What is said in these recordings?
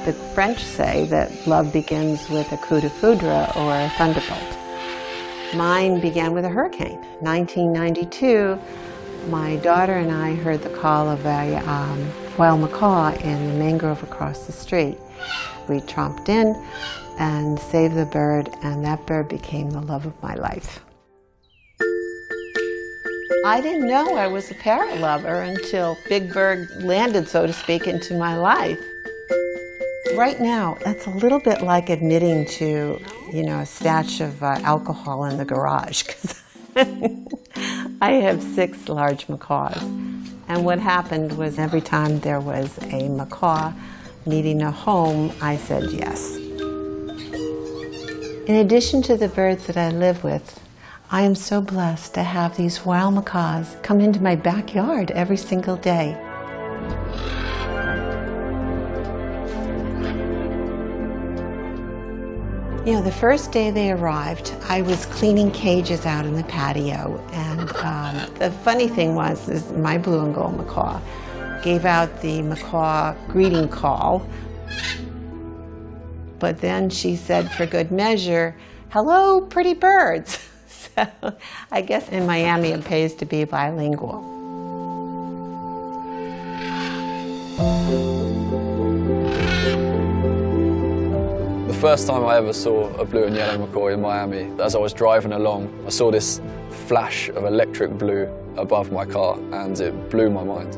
The French say that love begins with a coup de foudre or a thunderbolt. Mine began with a hurricane. 1992, my daughter and I heard the call of a wild macaw in the mangrove across the street. We tromped in and saved the bird, and that bird became the love of my life. I didn't know I was a parrot lover until Big Bird landed, so to speak, into my life. Right now, that's a little bit like admitting to, a stash of alcohol in the garage, because I have 6 large macaws. And what happened was every time there was a macaw needing a home, I said yes. In addition to the birds that I live with, I am so blessed to have these wild macaws come into my backyard every single day. The first day they arrived, I was cleaning cages out in the patio, and the funny thing was is my blue and gold macaw gave out the macaw greeting call, but then she said for good measure, "Hello, pretty birds." So I guess in Miami it pays to be bilingual. The first time I ever saw a blue and yellow macaw in Miami, as I was driving along, I saw this flash of electric blue above my car, and it blew my mind.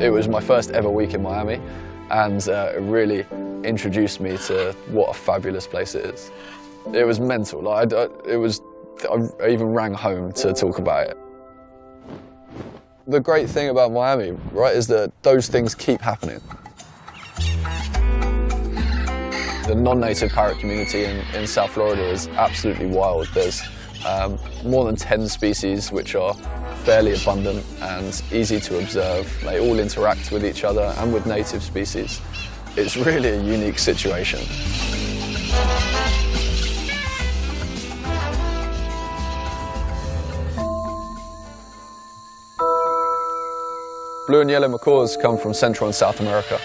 It was my first ever week in Miami, and it really introduced me to what a fabulous place it is. It was mental. I even rang home to talk about it. The great thing about Miami, right, is that those things keep happening. The non-native parrot community in South Florida is absolutely wild. There's more than 10 species which are fairly abundant and easy to observe. They all interact with each other and with native species. It's really a unique situation. Blue and yellow macaws come from Central and South America.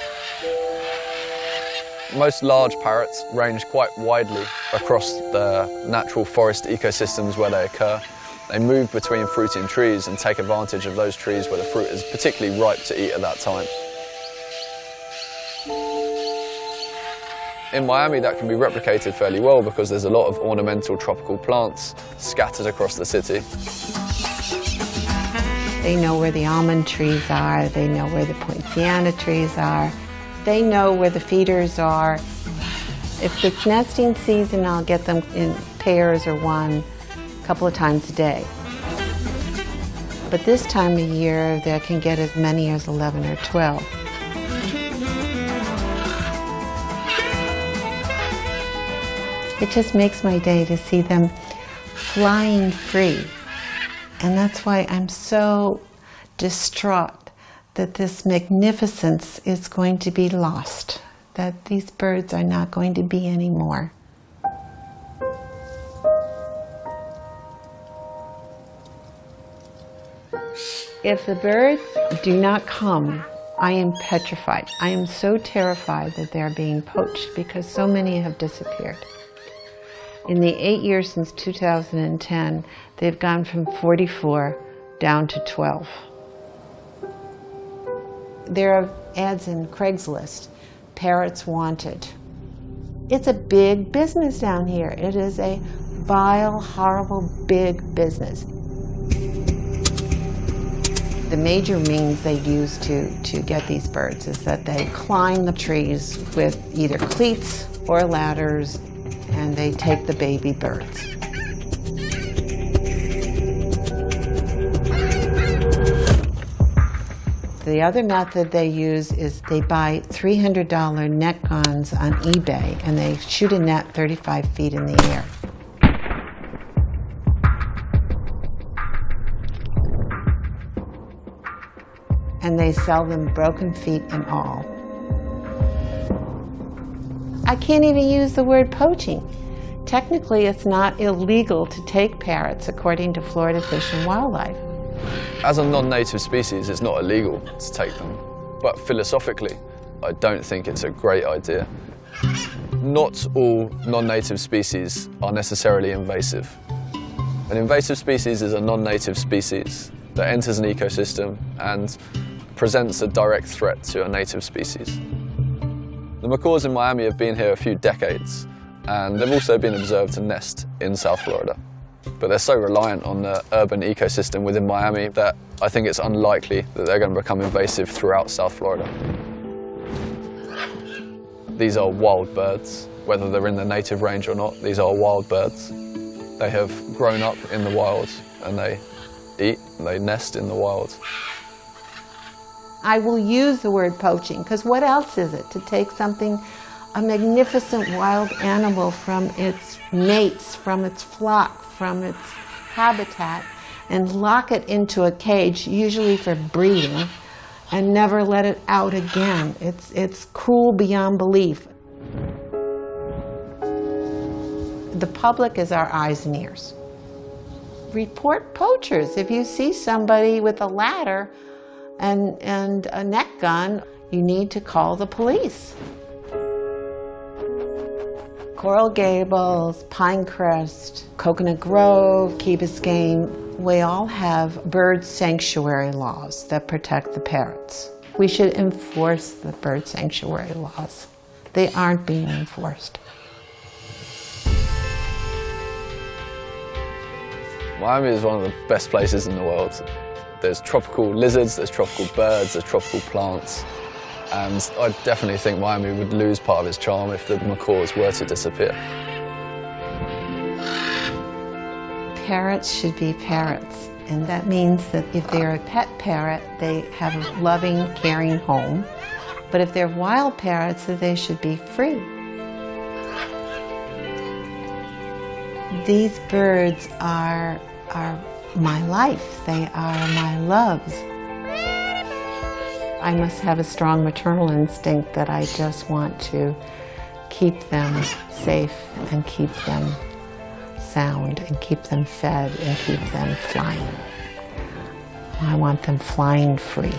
Most large parrots range quite widely across the natural forest ecosystems where they occur. They move between fruiting trees and take advantage of those trees where the fruit is particularly ripe to eat at that time. In Miami, that can be replicated fairly well because there's a lot of ornamental tropical plants scattered across the city. They know where the almond trees are, they know where the poinciana trees are, they know where the feeders are. If it's nesting season, I'll get them in pairs or one a couple of times a day. But this time of year, they can get as many as 11 or 12. It just makes my day to see them flying free. And that's why I'm so distraught that this magnificence is going to be lost, that these birds are not going to be anymore. If the birds do not come, I am petrified. I am so terrified that they're being poached because so many have disappeared. In the 8 years since 2010, they've gone from 44 down to 12. There are ads in Craigslist, parrots wanted. It's a big business down here. It is a vile, horrible, big business. The major means they use to get these birds is that they climb the trees with either cleats or ladders, and they take the baby birds. The other method they use is they buy $300 net guns on eBay, and they shoot a net 35 feet in the air. And they sell them broken feet and all. I can't even use the word poaching. Technically, it's not illegal to take parrots according to Florida Fish and Wildlife. As a non-native species, it's not illegal to take them. But philosophically, I don't think it's a great idea. Not all non-native species are necessarily invasive. An invasive species is a non-native species that enters an ecosystem and presents a direct threat to a native species. The macaws in Miami have been here a few decades, and they've also been observed to nest in South Florida. But they're so reliant on the urban ecosystem within Miami that I think it's unlikely that they're going to become invasive throughout South Florida. These are wild birds, whether they're in the native range or not. These are wild birds. They have grown up in the wild and they eat and they nest in the wild. I will use the word poaching, because what else is it? To take something, a magnificent wild animal from its mates, from its flock, from its habitat, and lock it into a cage, usually for breeding, and never let it out again. It's cruel beyond belief. The public is our eyes and ears. Report poachers. If you see somebody with a ladder and a neck gun, you need to call the police. Coral Gables, Pinecrest, Coconut Grove, Key Biscayne, we all have bird sanctuary laws that protect the parrots. We should enforce the bird sanctuary laws. They aren't being enforced. Miami is one of the best places in the world. There's tropical lizards, there's tropical birds, there's tropical plants. And I definitely think Miami would lose part of its charm if the macaws were to disappear. Parrots should be parrots, and that means that if they're a pet parrot, they have a loving, caring home. But if they're wild parrots, they should be free. These birds are my life. They are my loves. I must have a strong maternal instinct that I just want to keep them safe and keep them sound and keep them fed and keep them flying. I want them flying free.